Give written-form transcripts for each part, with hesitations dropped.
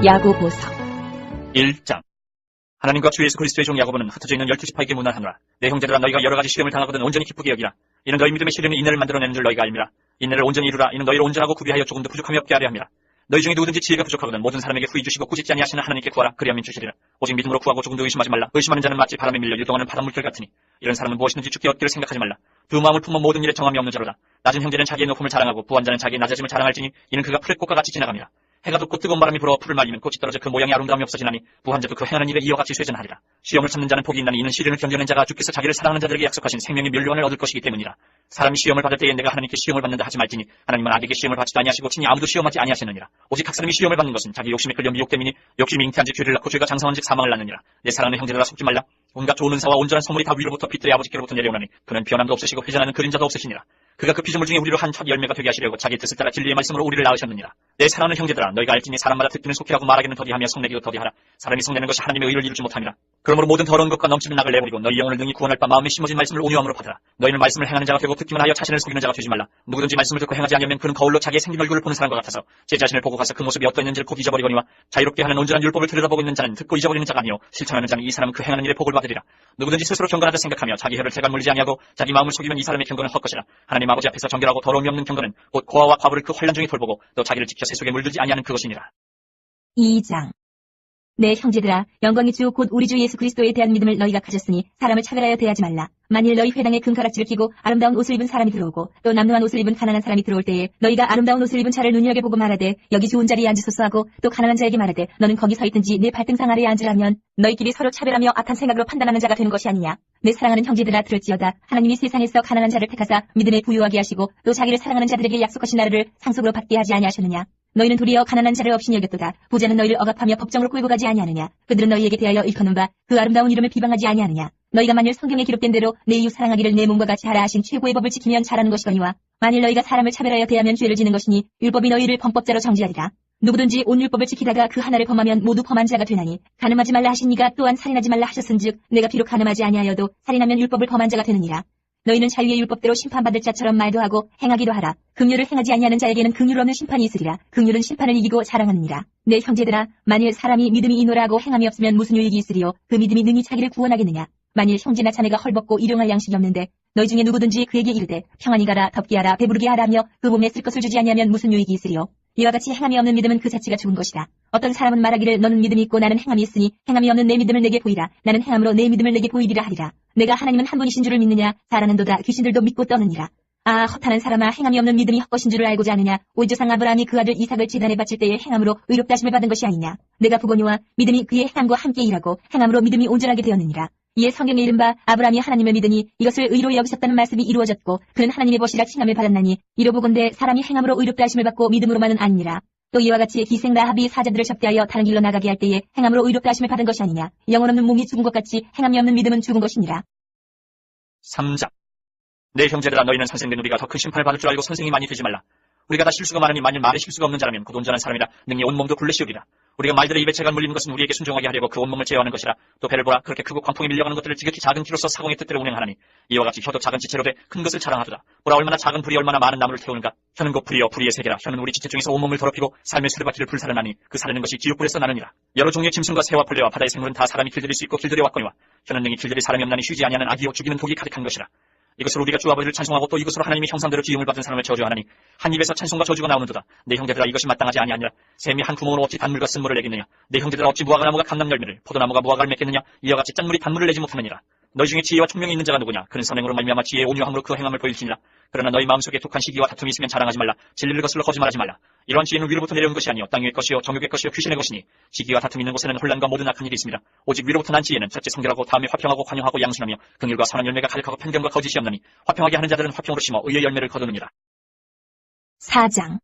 야고보서 1장. 하나님과 주 예수 그리스도의 종 야고보는 흩어져 있는 12지파에게 문안하노라. 내 형제들아, 너희가 여러 가지 시험을 당하거든 온전히 기쁘게 여기라. 이는 너희 믿음의 시련이 인내를 만들어내는 줄 너희가 알미라. 인내를 온전히 이루라. 이는 너희를 온전하고 구비하여 조금도 부족함이 없게 하려 함이라. 너희 중에 누구든지 지혜가 부족하거든 모든 사람에게 후히 주시고 꾸짖지 아니하시는 하나님께 구하라. 그리하면 주시리라. 오직 믿음으로 구하고 조금도 의심하지 말라. 의심하는 자는 마치 바람에 밀려 유동하는 바닷물결 같으니 이런 사람은 무엇이든지 죽게 얻기를 생각하지 말라. 두 마음을 품어 모든 일에 정함이 없는 자로다. 낮은 형제는 자기의 높음을 자랑하고 부한 자는 자기의 낮아짐을 자랑할지니 이는 그가 풀의 꽃과 같이 지나갑니다. 해가 돋고 뜨거운 바람이 불어 풀을 말리면 꽃이 떨어져 그 모양이 아름다움이 없어지나니 부한 자도 그 행하는 일에 이와 같이 쇠전하리라. 시험을 참는 자는 복이 있나니 이는 시련을 견뎌낸 자가 주께서 자기를 사랑하는 자들에게 약속하신 생명의 면류관을 얻을 것이기 때문이라. 사람이 시험을 받을 때에 내가 하나님께 시험을 받는다 하지 말지니 하나님은 악에게 시험을 받지도 아니하시고 친히 아무도 시험하지 아니하시느니라. 오직 각 사람이 시험을 받는 것은 자기 욕심에 끌려 미혹됨이니 욕심이 잉태한즉 죄를 낳고 죄가 장성한즉 사망을 낳느니라. 내 사랑하는 형제들아, 속지 말라. 온갖 좋은 은사와 온전한 선물이 다 위로부터 빛들의 아버지께로부터 내려오나니 그는 변함도 없으시고 회전하는 그림자도 없으시니라. 그가 그 피조물 중에 우리로 한 첫 열매가 되게 하시려고 자기 뜻을 따라 진리의 말씀으로 우리를 낳으셨느니라. 내 사랑하는 형제들아, 너희가 알지니 사람마다 듣기는 속히하고 말하기는 더디하며 성내기도 더디하라. 사람이 성내는 것이 하나님의 의를 이루지 못함이라. 그러므로 모든 더러운 것과 넘치는 낙을 내버리고 너희 영혼을 능히 구원할 바 마음에 심어진 말씀을 온유함으로 받으라. 너희는 말씀을 행하는 자가 되고 듣기만 하여 자신을 속이는 자가 되지 말라. 누구든지 말씀을 듣고 행하지 아니하면 그는 거울로 자기의 생긴 얼굴을 보는 사람과 같아서 제 자신을 보고 가서 그 모습이 어떠했는지를 곧 잊어버리거니와 자유롭게 하는 온전한 율법을 들여다보고 있는 자는 듣고 잊어버리는 자가 아니요 실천하는 자는 이 사람은 그 행하는 일에 복을 받으리라. 누구든지 스스로 경건하다 생각하며 자기 혀를 재간 물리지 아니하고 자기 마음을 속이면 이 사람의 경건은 헛것이라. 하나님 아버지 앞에서 정결하고 더러움이 없는 경건은 곧 고아와 과부를 그 환란 중에 돌보고 또 자기를 지켜 세속에 물들지 아니하는 그것이니라. 2장. 내 형제들아, 영광의 주 곧 우리 주 예수 그리스도에 대한 믿음을 너희가 가졌으니 사람을 차별하여 대하지 말라. 만일 너희 회당에 금가락지를 끼고 아름다운 옷을 입은 사람이 들어오고 또 남루한 옷을 입은 가난한 사람이 들어올 때에 너희가 아름다운 옷을 입은 자를 눈여겨보고 말하되 여기 좋은 자리에 앉으소서 하고 또 가난한 자에게 말하되 너는 거기 서 있든지 내 발등상 아래에 앉으라면 너희끼리 서로 차별하며 악한 생각으로 판단하는 자가 되는 것이 아니냐. 내 사랑하는 형제들아, 들을지어다. 하나님이 세상에서 가난한 자를 택하사 믿음에 부유하게 하시고 또 자기를 사랑하는 자들에게 약속하신 나라를 상속으로 받게 하지 아니하셨느냐. 너희는 도리어 가난한 자를 없이 여겼도다. 부자는 너희를 억압하며 법정으로 끌고 가지 아니하느냐. 그들은 너희에게 대하여 일컫는 바 그 아름다운 이름을 비방하지 아니하느냐. 너희가 만일 성경에 기록된 대로 내 이웃 사랑하기를 내 몸과 같이 하라 하신 최고의 법을 지키면 잘하는 것이거니와 만일 너희가 사람을 차별하여 대하면 죄를 지는 것이니 율법이 너희를 범법자로 정죄하리라. 누구든지 온 율법을 지키다가 그 하나를 범하면 모두 범한 자가 되나니 간음하지 말라 하신 이가 또한 살인하지 말라 하셨은즉 내가 비록 간음하지 아니하여도 살인하면 율법을 범한 자가 되느니라. 너희는 자유의 율법대로 심판받을 자처럼 말도 하고 행하기도 하라. 긍휼을 행하지 아니하는 자에게는 긍휼 없는 심판이 있으리라. 긍휼은 심판을 이기고 자랑하느니라. 내 형제들아, 만일 사람이 믿음이 이노라고 행함이 없으면 무슨 유익이 있으리요. 그 믿음이 능히 자기를 구원하겠느냐. 만일 형제나 자매가 헐벗고 일용할 양식이 없는데 너희 중에 누구든지 그에게 이르되 평안히 가라, 덥게 하라, 배부르게 하라며 그 몸에 쓸 것을 주지 아니하면 무슨 유익이 있으리요. 이와 같이 행함이 없는 믿음은 그 자체가 죽은 것이다. 어떤 사람은 말하기를 너는 믿음이 있고 나는 행함이 있으니 행함이 없는 내 믿음을 내게 보이라. 나는 행함으로 내 믿음을 내게 보이리라 하리라. 내가 하나님은 한 분이신 줄을 믿느냐. 사라는도다. 귀신들도 믿고 떠느니라. 아, 헛하는 사람아, 행함이 없는 믿음이 헛것인 줄을 알고자 하느냐. 우리 조상 아브라함이 그 아들 이삭을 제단에 바칠 때에 행함으로 의롭다 하심을 받은 것이 아니냐. 내가 보거니와 믿음이 그의 행함과 함께 일하고 행함으로 믿음이 온전하게 되었느니라. 이에 성경에 이른바 아브라함이 하나님을 믿으니 이것을 의로 여기셨다는 말씀이 이루어졌고 그는 하나님의 벗이라 칭함을 받았나니 이로보건대 사람이 행함으로 의롭다 하심을 받고 믿음으로만은 아니니라. 또 이와 같이 기생 라합이 사자들을 접대하여 다른 길로 나가게 할 때에 행함으로 의롭다 하심을 받은 것이 아니냐. 영혼 없는 몸이 죽은 것 같이 행함이 없는 믿음은 죽은 것이니라. 3장. 내 형제들아, 너희는 선생된 우리가 더 큰 심판을 받을 줄 알고 선생이 많이 되지 말라. 우리가 다 실수가 많으니 만일 말에 실수가 없는 자라면 곧 온전한 사람이라 능히 온몸도 굴레씌우리라. 우리가 말들의 입에 재간 물리는 것은 우리에게 순종하게 하려고 그 온몸을 제어하는 것이라. 또 배를 보라, 그렇게 크고 광풍에 밀려가는 것들을 지극히 작은 키로서 사공의 뜻대로 운행하나니 이와 같이 혀도 작은 지체로 돼 큰 것을 자랑하도다. 보라, 얼마나 작은 불이 얼마나 많은 나무를 태우는가. 혀는 곧 불이여 불의의 세계라. 혀는 우리 지체 중에서 온몸을 더럽히고 삶의 수레바퀴를 불사르나니 그 사르는 것이 지옥불에서 나느니라. 여러 종류의 짐승과 새와 벌레와 바다의 생물은 다 사람이 길들일 수 있고 길들여 왔거니와 혀는 능히 길들일 사람이 없나니 쉬지 아니하는 악이요 죽이는 독이 가득한 것이라. 이것으로 우리가 주 아버지를 찬송하고 또 이것으로 하나님이 형상대로 지음을 받은 사람을 저주하나니 한 입에서 찬송과 저주가 나오는도다. 내 형제들아, 이것이 마땅하지 아니하니라. 샘이 한 구멍으로 어찌 단물과 쓴물을 내겠느냐. 내 형제들아, 어찌 무화과나무가 감람열매를 포도나무가 무화과를 맺겠느냐. 이와 같이 짠물이 단물을 내지 못하느니라. 너희 중에 지혜와 총명이 있는 자가 누구냐. 그는 선행으로 말미암아 지혜의 온유함으로 그 행함을 보일지니라. 그러나 너희 마음속에 독한 시기와 다툼이 있으면 자랑하지 말라. 진리를 거슬러 거짓말하지 말라. 이러한 지혜는 위로부터 내려온 것이 아니요 땅 위의 것이요 정욕의 것이요 귀신의 것이니 시기와 다툼이 있는 곳에는 혼란과 모든 악한 일이 있습니다. 오직 위로부터 난 지혜는 첫째 성결하고 다음에 화평하고 관용하고 양순하며 긍휼과 선한 열매가 가득하고 편견과 거짓이 없나니 화평하게 하는 자들은 화평으로 심어 의의 열매를 거두느니라. 4장.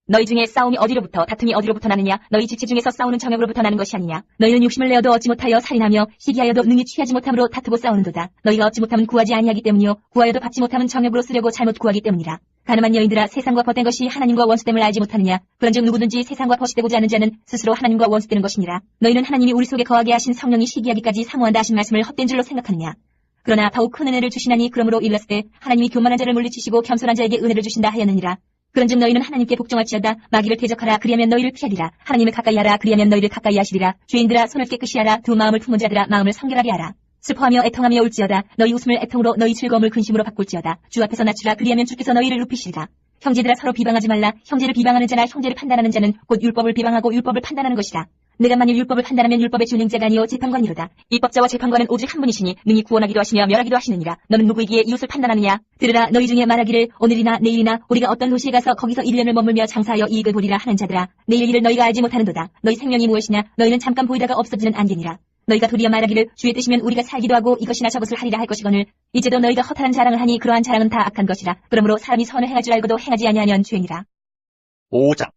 너희 중에 싸움이 어디로부터 다툼이 어디로부터 나느냐. 너희 지체 중에서 싸우는 정욕으로부터 나는 것이 아니냐. 너희는 욕심을 내어도 얻지 못하여 살인하며 시기하여도 능히 취하지 못함으로 다투고 싸우는도다. 너희가 얻지 못하면 구하지 아니하기 때문이요 구하여도 받지 못하면 정욕으로 쓰려고 잘못 구하기 때문이라. 가늠한 여인들아, 세상과 벗된 것이 하나님과 원수됨을 알지 못하느냐. 그런즉 누구든지 세상과 벗이되고자 하는 자는 스스로 하나님과 원수되는 것이니라. 너희는 하나님이 우리 속에 거하게 하신 성령이 시기하기까지 사모한다 하신 말씀을 헛된 줄로 생각하느냐. 그러나 더욱 큰 은혜를 주시나니 그러므로 일렀을 때 하나님이 교만한 자를 물리치시고 겸손한 자에게 은혜를 주신다 하였느니라. 그런즉 너희는 하나님께 복종할지어다. 마귀를 대적하라. 그리하면 너희를 피하리라. 하나님을 가까이 하라. 그리하면 너희를 가까이 하시리라. 죄인들아 손을 깨끗이 하라. 두 마음을 품은 자들아 마음을 성결하게 하라. 슬퍼하며 애통하며 울지어다. 너희 웃음을 애통으로 너희 즐거움을 근심으로 바꿀지어다. 주 앞에서 낮추라. 그리하면 주께서 너희를 높이시리라. 형제들아 서로 비방하지 말라. 형제를 비방하는 자나 형제를 판단하는 자는 곧 율법을 비방하고 율법을 판단하는 것이라. 내가 만일 율법을 판단하면 율법의 준행자가 아니요 재판관이로다. 입법자와 재판관은 오직 한 분이시니 능히 구원하기도 하시며 멸하기도 하시느니라. 너는 누구이기에 이웃을 판단하느냐? 들으라. 너희 중에 말하기를 오늘이나 내일이나 우리가 어떤 도시에 가서 거기서 1년을 머물며 장사하여 이익을 보리라 하는 자들아. 내일 일을 너희가 알지 못하는도다. 너희 생명이 무엇이냐? 너희는 잠깐 보이다가 없어지는 안개니라. 너희가 도리어 말하기를 주의 뜻이면 우리가 살기도 하고 이것이나 저것을 하리라 할 것이거늘 이제도 너희가 허탄한 자랑을 하니 그러한 자랑은 다 악한 것이라. 그러므로 사람이 선을 행할 줄 알고도 행하지 아니하면 죄니라. 5장.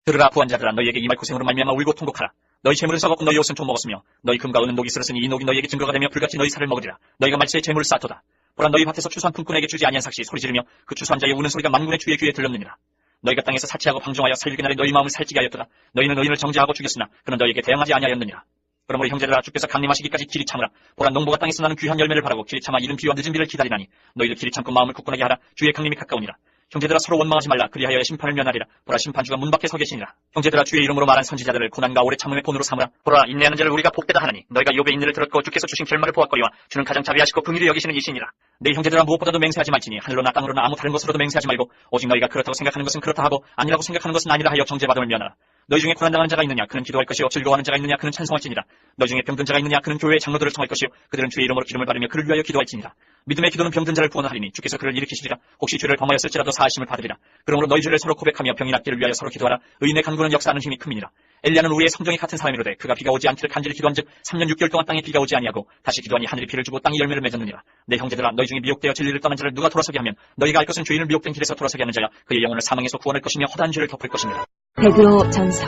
들으라 부한자들아 너희에게 이 말 고생으로 말미암아 울고 통곡하라. 너희 재물은 썩었고 너희 옷은 좀 먹었으며 너희 금과 은은 녹이 슬었으니 이 녹이 너희에게 증거가 되며 불같이 너희 살을 먹으리라. 너희가 말세에 재물을 쌓도다. 보라 너희 밭에서 추수한 품꾼에게 주지 아니한 삭시 소리 지르며 그 추수한 자의 우는 소리가 만군의 주의 귀에 들렸느니라. 너희가 땅에서 사치하고 방종하여 살기 날에 너희 마음을 살찌게 하였도다. 너희는 의인을 정죄하고 죽였으나 그는 너희에게 대항하지 아니하였느니라. 그러므로 형제들아 주께서 강림하시기까지 길이 참으라. 보라 농부가 땅에서 나는 귀한 열매를 바라고 길이 참아 이른 비와 늦은 비를 기다리나니 너희들 길이 참고 마음을 굳건하게 하라. 주의 강림이 가까우니라. 형제들아 서로 원망하지 말라. 그리하여 심판을 면하리라. 보라 심판주가 문 밖에 서 계시니라. 형제들아 주의 이름으로 말한 선지자들을 고난과 오래 참음의 본으로 삼으라. 보라 인내하는 자를 우리가 복되다 하나니 너희가 욥의 인내를 들었고 주께서 주신 결말을 보았거니와 주는 가장 자비하시고 긍휼히 여기시는 이시니라. 내 형제들아 무엇보다도 맹세하지 말지니 하늘로나 땅으로나 아무 다른 것으로도 맹세하지 말고 오직 너희가 그렇다고 생각하는 것은 그렇다 하고 아니라고 생각하는 것은 아니라 하여 정죄받음을 면하라. 너희 중에 고난당하는 자가 있느냐 그는 기도할 것이요 즐거워하는 자가 있느냐 그는 찬송할지니라. 너희 중에 병든 자가 있느냐 그는 교회의 장로들을 청할 것이요 그들은 주의 이름으로 기름을 바르며 그를 위하여 기도할지니라. 믿음의 기도는 병든 자를 구원하리니 주께서 그를 일으키시리라. 혹시 죄를 범하였을지라도 사하심을 받으리라. 그러므로 너희 죄를 서로 고백하며 병이 낫기를 위하여 서로 기도하라. 의인의 간구는 역사하는 힘이 큼이니라. 엘리야는 우리의 성정이 같은 사람이로되 그가 비가 오지 않기를 간절히 기도한즉 3년 6개월 동안 땅에 비가 오지 아니하고 다시 기도하니 하늘이 비를 주고 땅이 열매를 맺었느니라. 내 형제들아 너희 중에 미혹되어 진리를 떠난 자를 누가 돌아서게 하면 너희가 알 것은 죄인을 미혹된 길에서 돌아서게 하는 자야 그의 영혼을 사망에서 구원할 것이며 허다한 죄를 덮을 것입니다. 베드로 전서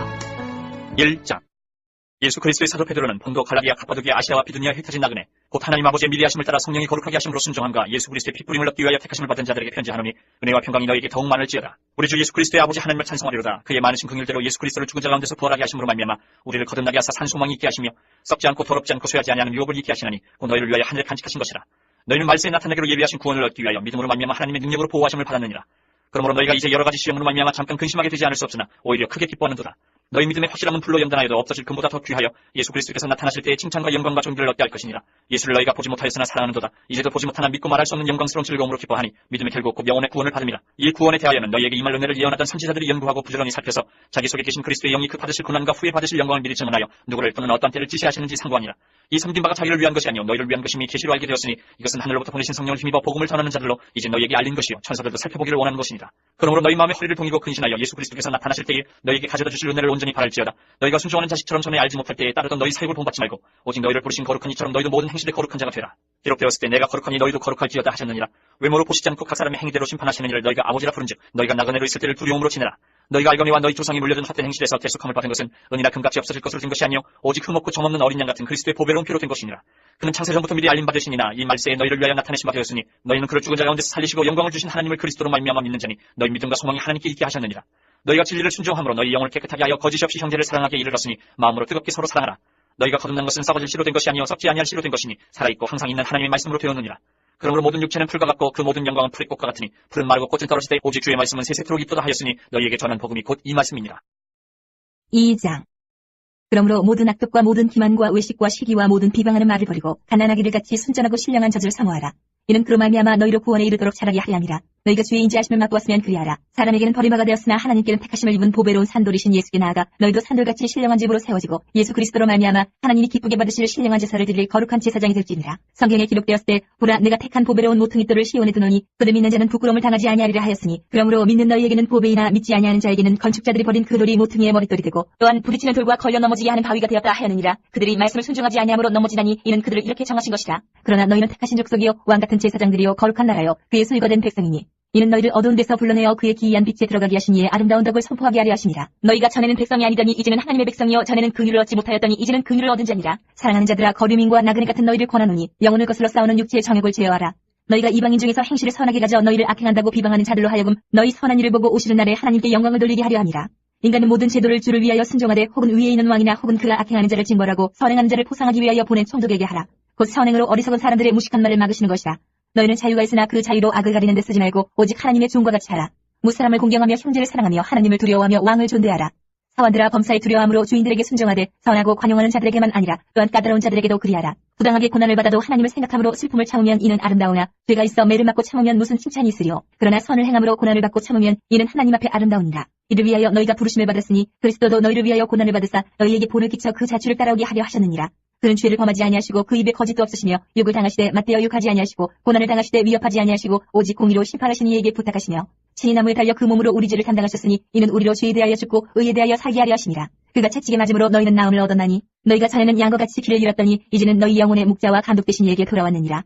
1장. 예수 그리스도의 사도 베드로는 본도 갈라디아 갑바도기아 아시아와 비두니아 흩어진 나그네 곧 하나님 아버지의 미리하심을 따라 성령이 거룩하게 하심으로 순종함과 예수 그리스도의 핏부림을 얻기 위하여 택하심을 받은 자들에게 편지하노니 은혜와 평강이 너희에게 더욱 많을지어다. 우리 주 예수 그리스도의 아버지 하나님을 찬송하리로다. 그의 많으신 긍휼대로 예수 그리스도를 죽은 자 가운데서 부활하게 하심으로 말미암아 우리를 거듭나게 하사 산 소망이 있게 하시며 썩지 않고 더럽지 않고 쇠하지 아니하는 유업을 잃게 하시나니 곧 너희를 위하여 하늘에 간직하신 것이라. 너희는 말세에 나타나기로 예비하신 구원을 얻기 위하여 믿음으로 말미암아 하나님의 능력으로 보호하심을 받았느니라. 그러므로 너희가 이제 여러 가지 시험으로 말미암아 잠깐 근심하게 되지 않을 수 없으나 오히려 크게 기뻐하는도다. 너희 믿음의 확실함은 불로 연단하여도 없어질 금보다 더 귀하여 예수 그리스도께서 나타나실 때의 칭찬과 영광과 존귀를 얻게 할 것이니라. 예수를 너희가 보지 못하였으나 사랑하는도다. 이제도 보지 못하나 믿고 말할 수 없는 영광스러운 즐거움으로 기뻐하니 믿음의 결국 곧 영혼의 구원을 받음이라. 이 구원에 대하여는 너희에게 이 말 은혜를 예언하던 선지자들이 연구하고 부지런히 살펴서 자기 속에 계신 그리스도의 영이 그 받으실 고난과 후에 받으실 영광을 미리 증언하여 누구를 또는 어떤 때를 지시하시는지 상고하니라. 이 섬긴 바가 자기를 위한 것이 아니요 너희를 위한 것임이 계시로 알게 되었으니 이것은 하늘로부터 보내신 성령을 힘입어 복음을 전하는 자들로 이제 너희에게 알린 것이요 천사들도 살펴보기를 원하는 것이니라. 그러므로 너희 마음의 허리를 동이고 근신하여 예수 그리스도께서 나타나실 때에 너희에게 가져다 주실 은혜를 온전히 바랄지어다. 너희가 순종하는 자식처럼 전에 알지 못할 때에 따르던 너희 사육을 본받지 말고 오직 너희를 부르신 거룩한 이처럼 너희도 모든 행실에 거룩한 자가 되라. 기록되었을 때 내가 거룩하니 너희도 거룩할지어다 하셨느니라. 외모로 보시지 않고 각 사람의 행위대로 심판하시는 이를 너희가 아버지라 부른즉 너희가 나그네로 있을 때를 두려움으로 지내라. 너희가 알거니와 너희 조상이 물려준 헛된 행실에서 대속함을 받은 것은 은이나 금같이 없어질 것으로 된 것이 아니요 오직 흠없고 점없는 어린 양 같은 그리스도의 보배로운 피로 된 것이니라. 그는 창세전부터 미리 알림 받으시니나 이 말세에 너희를 위하여 나타내신 바 되었으니 너희는 그를 죽은 자 가운데서 살리시고 영광을 주신 하나님을 그리스도로 말미암아 믿는 자니 너희 믿음과 소망이 하나님께 있게 하셨느니라. 너희가 진리를 순종함으로 너희 영을 깨끗하게 하여 거짓이 없이 형제를 사랑하게 이르렀으니 마음으로 뜨겁게 서로 사랑하라. 너희가 거듭난 것은 썩어질 씨로 된 것이 아니요 썩지 아니할 씨로 된 것이니 살아있고 항상 있는 하나님의 말씀으로 되었느니라. 그러므로 모든 육체는 풀과 같고 그 모든 영광은 풀의 꽃과 같으니 풀은 마르고 꽃은 떨어지되 오직 주의 말씀은 세세토록 이쁘다 하였으니 너희에게 전한 복음이 곧 이 말씀이니라. 2장. 그러므로 모든 악독과 모든 기만과 외식과 시기와 모든 비방하는 말을 버리고 가난하기를 같이 순전하고 신령한 젖을 사모하라. 이는 그로 말미암아 너희로 구원에 이르도록 자라게 하려 함이라. 너희가 주의 인지하심을 맛보았으면 그리하라. 사람에게는 버림바가 되었으나 하나님께는 택하심을 입은 보배로운 산돌이신 예수께 나아가 너희도 산돌같이 신령한 집으로 세워지고 예수 그리스도로 말미암아 하나님이 기쁘게 받으실 신령한 제사를 드릴 거룩한 제사장이 될지니라. 성경에 기록되었을 때 보라 내가 택한 보배로운 모퉁이돌을 시온에 두노니 그들 믿는 자는 부끄러움을 당하지 아니하리라 하였으니 그러므로 믿는 너희에게는 보배이나 믿지 아니하는 자에게는 건축자들이 버린 그 돌이 모퉁이의 머릿돌이 되고 또한 부딪히는 돌과 걸려 넘어지게 하는 바위가 되었다 하였느니라. 그들이 말씀을 순종하지 아니함으로 넘어지다니 이는 그들을 이렇게 정하신 것이라. 그러나 너희는 택하신 족속이요 왕같은 제사장들이요 거룩한 나라요 그의 소유가 된 백성이니 이는 너희를 어두운 데서 불러내어 그의 기이한 빛에 들어가게 하신 이의 아름다운 덕을 선포하게 하려 하심이라. 너희가 전에는 백성이 아니더니 이제는 하나님의 백성이요 전에는 긍휼을 얻지 못하였더니 이제는 긍휼을 얻은 자니라. 사랑하는 자들아 거류민과 나그네 같은 너희를 권하노니 영혼을 거슬러 싸우는 육체의 정욕을 제어하라. 너희가 이방인 중에서 행실을 선하게 가져 너희를 악행한다고 비방하는 자들로 하여금 너희 선한 일을 보고 오시는 날에 하나님께 영광을 돌리게 하려 함이라. 인간은 모든 제도를 주를 위하여 순종하되 혹은 위에 있는 왕이나 혹은 그가 악행하는 자를 징벌하고 선행하는 자를 포상하기 위하여 보낸 총독에게 하라. 곧 선행으로 어리석은 사람들의 무식한 말을 막으시는 것이라. 너희는 자유가 있으나 그 자유로 악을 가리는 데 쓰지 말고 오직 하나님의 종과 같이 하라. 무사람을 공경하며 형제를 사랑하며 하나님을 두려워하며 왕을 존대하라. 사원들아 범사에 두려워함으로 주인들에게 순종하되 선하고 관용하는 자들에게만 아니라 또한 까다로운 자들에게도 그리하라. 부당하게 고난을 받아도 하나님을 생각함으로 슬픔을 참으면 이는 아름다우나 죄가 있어 매를 맞고 참으면 무슨 칭찬이 있으리요. 그러나 선을 행함으로 고난을 받고 참으면 이는 하나님 앞에 아름다우니라. 이를 위하여 너희가 부르심을 받았으니 그리스도도 너희를 위하여 고난을 받으사 너희에게 본을 끼쳐 그 자취를 따라오게 하려 하셨느니라. 그는 죄를 범하지 아니하시고 그 입에 거짓도 없으시며 욕을 당하시되 맞대어 욕하지 아니하시고 고난을 당하시되 위협하지 아니하시고 오직 공의로 심판하시는 이에게 부탁하시며 친히 나무에 달려 그 몸으로 우리 죄를 담당하셨으니 이는 우리로 죄에 대하여 죽고 의에 대하여 살게 하려 하심이라. 그가 채찍에 맞음으로 너희는 나음을 얻었나니 너희가 전에는 양과 같이 길을 잃었더니 이제는 너희 영혼의 목자와 감독 되신 이에게 돌아왔느니라.